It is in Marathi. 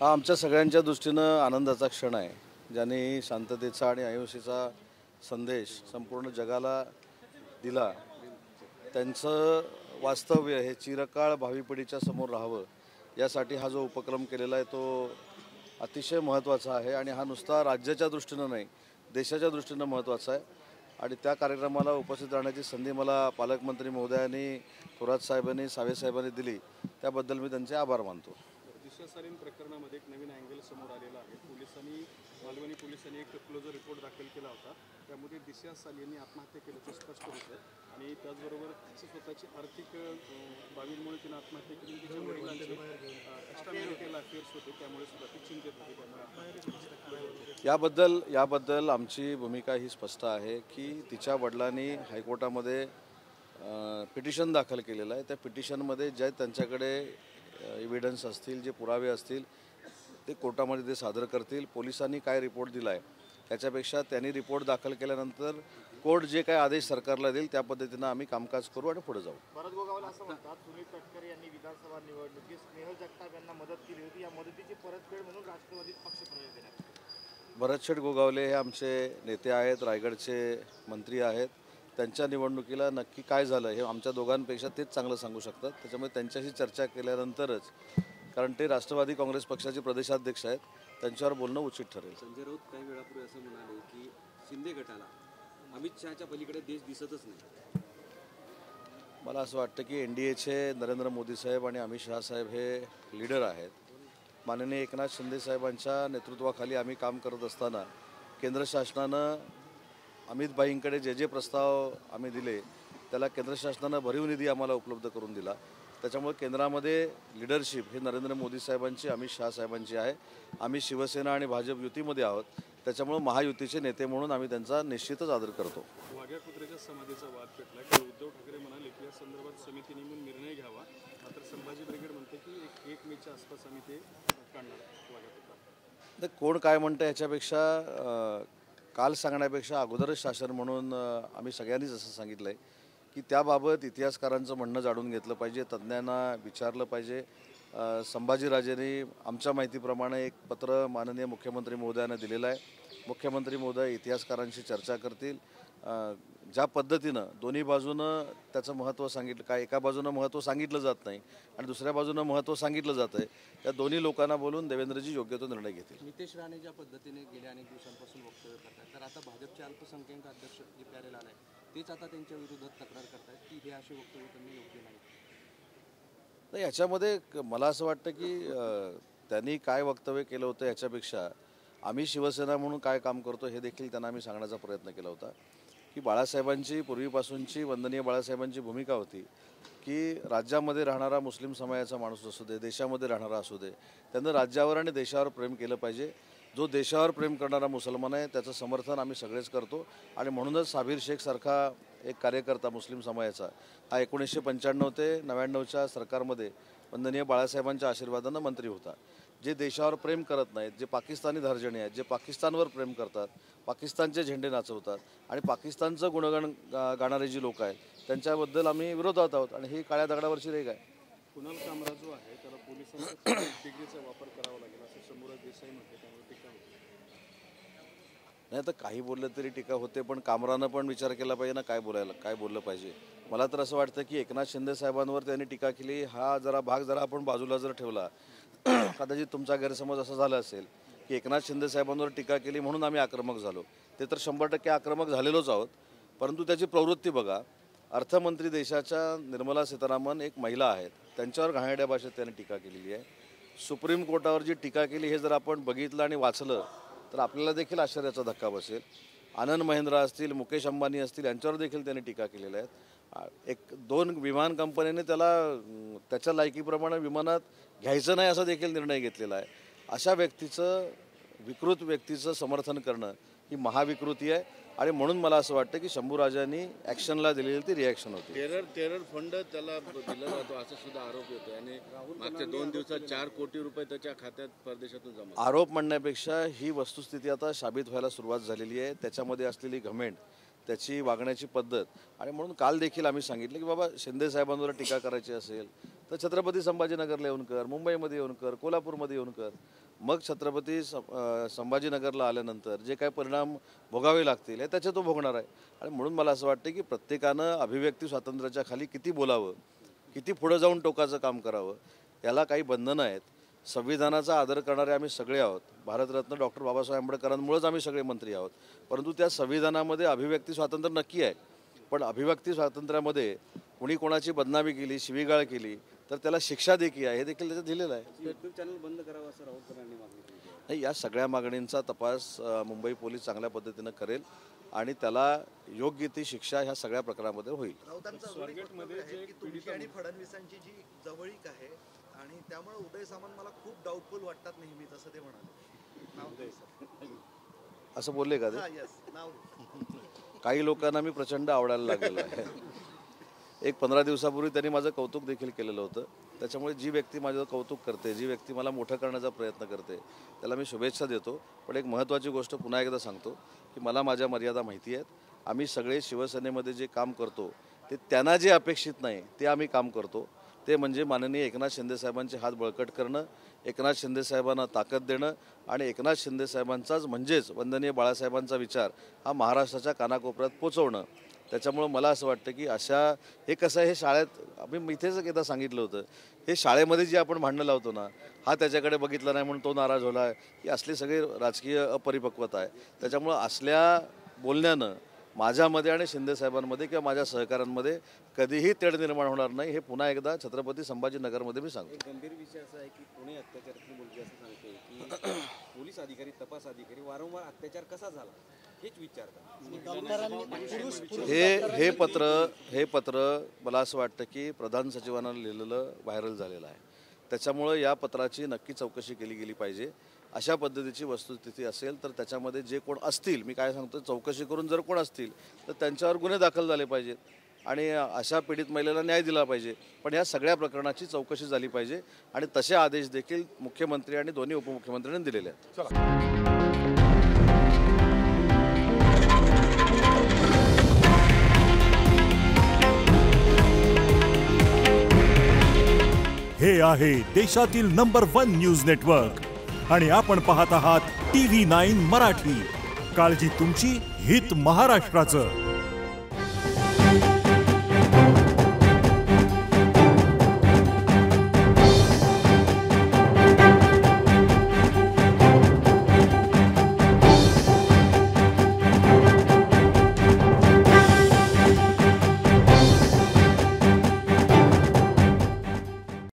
हा आमच्या सगळ्यांच्या दृष्टीनं आनंदाचा क्षण आहे, ज्यांनी शांततेचा आणि अहिंसेचा संदेश संपूर्ण जगाला दिला. त्यांचं वास्तव्य हे चिरकाळ भावी पिढीच्या समोर राहावं यासाठी हा जो उपक्रम केलेला आहे तो अतिशय महत्त्वाचा आहे. आणि हा नुसता राज्याच्या दृष्टीनं नाही, देशाच्या दृष्टीनं महत्त्वाचा आहे. आणि त्या कार्यक्रमाला उपस्थित राहण्याची संधी मला पालकमंत्री महोदयांनी, थोरात साहेबांनी, सावे साहेबांनी दिली, त्याबद्दल मी त्यांचे आभार मानतो. दिशा सालीन प्रकरणामध्ये एक नवीन अँगल समोर आलेला आहे. मालवणी पोलिसांनी एक क्लोजर रिपोर्ट दाखल केला होता. त्यामध्ये दिशा सालींनी आत्महत्या केल्याचं स्पष्ट होतं आणि त्याचबरोबर तिची स्वतःची आर्थिक बाबींमुळे तिने आत्महत्या केली. तिच्या वडिलांचे एक्स्ट्रा मॅरिटल अफेअर्स होते, त्यामुळे सुद्धा ती चिंतेत होती. त्यामुळे याबद्दल आमची भूमिका ही स्पष्ट आहे की तिच्या वडिलांनी हायकोर्टामध्ये पिटिशन दाखल केलेलं आहे. त्या पिटिशनमध्ये जे त्यांच्याकडे एव्हिडन्स असतील, जे पुरावे असतील ते कोर्टामध्ये ते सादर करतील. पोलिसांनी काय रिपोर्ट दिला आहे त्याच्यापेक्षा त्यांनी रिपोर्ट दाखल केल्यानंतर कोर्ट जे काय आदेश सरकारला देईल त्या पद्धतीनं आम्ही कामकाज करू आणि पुढे जाऊ. भरत गोगावले असं म्हणतात, सुनील तटकरे यांनी विधानसभा निवडणुकीत स्नेहल जगताप यांना मदत केली होती. या मदतीची परतफेड म्हणून राष्ट्रवादीत पक्षप्रवेश देण्यात. भरत गोगावले हे आमचे नेते आहेत, रायगडचे मंत्री आहेत. त्यांच्या निवडणुकीला नक्की काय झालं हे आमच्या दोघांपेक्षा तेच चांगलं सांगू शकतात. त्याच्यामुळे त्यांच्याशी चर्चा केल्यानंतरच, कारण ते राष्ट्रवादी काँग्रेस पक्षाचे प्रदेशाध्यक्ष आहेत, त्यांच्यावर बोलणं उचित ठरेल. संजय राऊत काही वेळापूर्वी असं म्हणाले की शिंदे गटाला अमित शहाच्या पलीकडे देश दिसतच नाही. मला असं वाटतं की NDAचे नरेंद्र मोदी साहेब आणि अमित शहा साहेब हे लीडर आहेत. माननीय एकनाथ शिंदे साहेबांच्या नेतृत्वाखाली आम्ही काम करत असताना केंद्र शासनानं अमित भाईंकडे जे प्रस्ताव आम्ही दिले त्याला केंद्र शासनानं भरीव निधी आम्हाला उपलब्ध करून दिला. त्याच्यामुळे केंद्रामध्ये लीडरशिप ही नरेंद्र मोदी साहेबांची, अमित शहा साहेबांची आहे. आम्ही शिवसेना आणि भाजप युतीमध्ये आहोत, त्याच्यामुळे महायुतीचे नेते म्हणून आम्ही त्यांचा निश्चितच आदर करतो. वाघ्या कुत्र्याच्या समाधीचा वाद पेटला की उद्धव ठाकरे म्हणाले की या संदर्भात समिती नेमून निर्णय घ्यावा. मात्र संभाजी ब्रिगेड म्हणते की 1 मेच्या आसपास आम्ही ते काढणार वाघ्या कुत्रा. तर कोण काय म्हणतं याच्यापेक्षा काल सांगण्यापेक्षा अगोदरच शासन म्हणून आम्ही सगळ्यांनीच असं सांगितलं आहे की त्याबाबत इतिहासकारांचं म्हणणं जाणून घेतलं पाहिजे, तज्ज्ञांना विचारलं पाहिजे. संभाजीराजेंनी आमच्या माहितीप्रमाणे एक पत्र माननीय मुख्यमंत्री महोदयांना दिलेलं आहे. मुख्यमंत्री महोदय इतिहासकारांशी चर्चा करतील. ज्या पद्धतीनं दोन्ही बाजूनं त्याचं महत्त्व सांगितलं, काय एका बाजूनं महत्त्व सांगितलं जात नाही आणि दुसऱ्या बाजूनं महत्त्व सांगितलं जातं आहे, त्या दोन्ही लोकांना बोलून देवेंद्रजी योग्य तो निर्णय घेतील. नितेश राणे ज्या पद्धतीने गेल्या अनेक दिवसांपासून वक्तव्य करतात, तर आता भाजपचे अल्पसंख्याक अध्यक्ष जे प्यारेलाल आहे तेच आता त्यांच्या विरोधात तक्रार करतात की हे असे वक्तव्य त्यांनी योग्य नाही. नाही, याच्यामध्ये मला असं वाटतं की त्यांनी काय वक्तव्य केलं होतं याच्यापेक्षा आम्ही शिवसेना म्हणून काय काम करतो हे देखील त्यांना आम्ही सांगण्याचा प्रयत्न केला होता की बाळासाहेबांची पूर्वीपासूनची, वंदनीय बाळासाहेबांची भूमिका होती की राज्यामध्ये राहणारा मुस्लिम समाजाचा माणूस असू दे, देशामध्ये राहणारा असू दे, त्यांनी राज्यावर आणि देशावर प्रेम केलं पाहिजे. जो देशावर प्रेम करणारा मुसलमान आहे त्याचं समर्थन आम्ही सगळेच करतो. आणि म्हणूनच साबीर शेखसारखा एक कार्यकर्ता मुस्लिम समाजाचा हा 1995 ते 99च्या सरकारमध्ये वंदनीय बाळासाहेबांच्या आशीर्वादानं मंत्री होता. जे देशावर प्रेम करत नाहीत, जे पाकिस्तानी धार्जणी आहेत, जे पाकिस्तानवर प्रेम करतात, पाकिस्तानचे झेंडे नाचवतात आणि पाकिस्तानचं गुणगान गाणारे जी लोक आहेत त्यांच्याबद्दल आम्ही विरोधात आहोत. आणि ही काळ्या दगडावरची रेघ आहे. कुणाल कामरा जो आहे त्याला पोलिसांचा डिग्रीचा वापर करावा लागेल असं शंभूराज देसाई म्हणते, त्यामुळे टीका होते. नाही तर काही बोललं तरी टीका होते, पण कामरानं पण विचार केला पाहिजे ना काय बोललं पाहिजे. मला तर असं वाटतं की एकनाथ शिंदे साहेबांवर त्यांनी टीका केली हा भाग जरा आपण बाजूला जर ठेवला, कदाचित तुमचा गैरसमज असा झाला असेल की एकनाथ शिंदे साहेबांवर टीका केली म्हणून आम्ही आक्रमक झालो. ते तर 100% आक्रमक झालेलोच आहोत, परंतु त्याची प्रवृत्ती बघा. अर्थमंत्री देशाच्या निर्मला सीतारामन एक महिला आहेत, त्यांच्यावर घाणेरड्या भाषेत त्यांनी टीका केलेली आहे. सुप्रीम कोर्टावर जी टीका केली हे जर आपण बघितलं आणि वाचलं तर आपल्याला देखील आश्चर्याचा धक्का बसेल. आनंद महिंद्रा असतील, मुकेश अंबानी असतील, यांच्यावर देखील त्यांनी टीका केलेल्या आहेत. 1-2 विमान कंपन्यांनी त्याच्या लायकीप्रमाणे विमानात घ्यायचं नाही असा देखील निर्णय घेतलेला आहे. अशा विकृत व्यक्तीचं समर्थन करणं ही महाविकृती आहे. आणि म्हणून मला असं वाटतं की शंभूराजांनी ॲक्शनला दिलेली ती रिॲक्शन होती. टेरर फंड त्याला दिला जातो असा सुद्धा आरोप येतो आणि मागच्या 2 दिवसात 4 कोटी रुपये त्याच्या खात्यात परदेशातून जमा. आरोप म्हणण्यापेक्षा ही वस्तुस्थिती आता साबित व्हायला सुरुवात झालेली आहे. त्याच्यामध्ये असलेली घमेंड त्याची वागण्याची पद्धत. आणि म्हणून काल देखील आम्ही सांगितलं की बाबा शिंदे साहेबांवर टीका करायची असेल तर छत्रपती संभाजीनगरला येऊन कर, मुंबईमध्ये येऊन कर, कोल्हापूरमध्ये येऊन कर. मग छत्रपती संभाजीनगरला आल्यानंतर जे काय परिणाम भोगावे लागतील हे त्याचे तो भोगणार आहे. आणि म्हणून मला असं वाटतं की प्रत्येकानं अभिव्यक्ती स्वातंत्र्याच्या खाली किती बोलावं, किती पुढं जाऊन टोकाचं काम करावं, याला काही बंधनं आहेत. संविधानाचा आदर करणारे आम्ही सगळे आहोत. भारतरत्न डॉक्टर बाबासाहेब आंबेडकरांमुळेच आम्ही सगळे मंत्री आहोत. परंतु त्या संविधानामध्ये अभिव्यक्ती स्वातंत्र्य नक्की आहे, पण अभिव्यक्ती स्वातंत्र्यामध्ये कुणी कोणाची बदनामी केली, शिवीगाळ केली तर त्याला शिक्षा देखील आहे, हे देखील त्याच्यात दिलेलं आहे. यूट्यूब चॅनल बंद करावं असं राऊतकरांनी मागणी केली. नाही, या सगळ्या मागणींचा तपास मुंबई पोलीस चांगल्या पद्धतीनं करेल आणि त्याला योग्य ती शिक्षा ह्या सगळ्या प्रकरणामध्ये होईल. स्वारगेटमध्ये जे तुमची आणि फडणवीसांची जी जवळीक आहे आणि त्यामुळे उदय सामंत मला खूप डाऊटफुल वाटतात नेहमीच, असं ते म्हणाले. असं बोलले का ते? यस, नाव काही लोकांना मी प्रचंड आवडायला लागलेलो आहे. एक 15 दिवसापूर्वी त्यांनी माझं कौतुक देखील केलेलं होतं. त्याच्यामुळे जी व्यक्ती माझं कौतुक करते, जी व्यक्ती मला मोठं करण्याचा प्रयत्न करते, त्याला मी शुभेच्छा देतो. पण एक महत्त्वाची गोष्ट पुन्हा एकदा सांगतो की मला माझ्या मर्यादा माहिती आहेत. आम्ही सगळे शिवसेनेमध्ये जे काम करतो ते त्यांना जे अपेक्षित नाही ते आम्ही काम करतो. ते म्हणजे माननीय एकनाथ शिंदेसाहेबांचे हात बळकट करणं, एकनाथ शिंदेसाहेबांना ताकद देणं आणि एकनाथ शिंदेसाहेबांचाच म्हणजेच वंदनीय बाळासाहेबांचा विचार हा महाराष्ट्राच्या कानाकोपऱ्यात पोचवणं. त्याच्यामुळं मला असं वाटतं की हे कसं आहे, हे शाळेत आम्ही इथेच एकदा सांगितलं होतं, हे शाळेमध्ये जे आपण भांडणं लावतो ना, हा त्याच्याकडे बघितला नाही म्हणून तो नाराज झाला आहे, ही असली सगळी राजकीय अपरिपक्वता आहे. त्याच्यामुळं असल्या बोलण्यानं माझ्यामध्ये आणि शिंदेसाहेबांमध्ये किंवा माझ्या सहकाऱ्यांमध्ये कधीही तेढ निर्माण होणार नाही, हे पुन्हा एकदा छत्रपती संभाजीनगरमध्ये मी सांगतो. एक गंभीर विषय असा आहे की पुणे अत्याचारातली मुलगी असं सांगते की पोलीस अधिकारी, तपास अधिकारी वारंवार अत्याचार कसा झाला हेच विचारतात. हे पत्र मला असं वाटतं की प्रधान सचिवांना लिहिलेलं व्हायरल झालेलं आहे. त्याच्यामुळं या पत्राची नक्की चौकशी केली गेली पाहिजे. अशा पद्धतीची वस्तुस्थिती असेल तर त्याच्यामध्ये जे कोण असतील, मी काय सांगतो, चौकशी करून जर कोण असतील तर त्यांच्यावर गुन्हे दाखल झाले पाहिजेत आणि अशा पीडित महिलेला न्याय दिला पाहिजे. पण या सगळ्या प्रकरणाची चौकशी झाली पाहिजे आणि तसे आदेश देखील मुख्यमंत्री आणि दोन्ही उपमुख्यमंत्र्यांनी दिलेले आहेत. हे आहे देशातील नंबर 1 न्यूज नेटवर्क आणि आपण पाहत आहात TV9 मराठी. काळजी तुमची, हित महाराष्ट्राचं.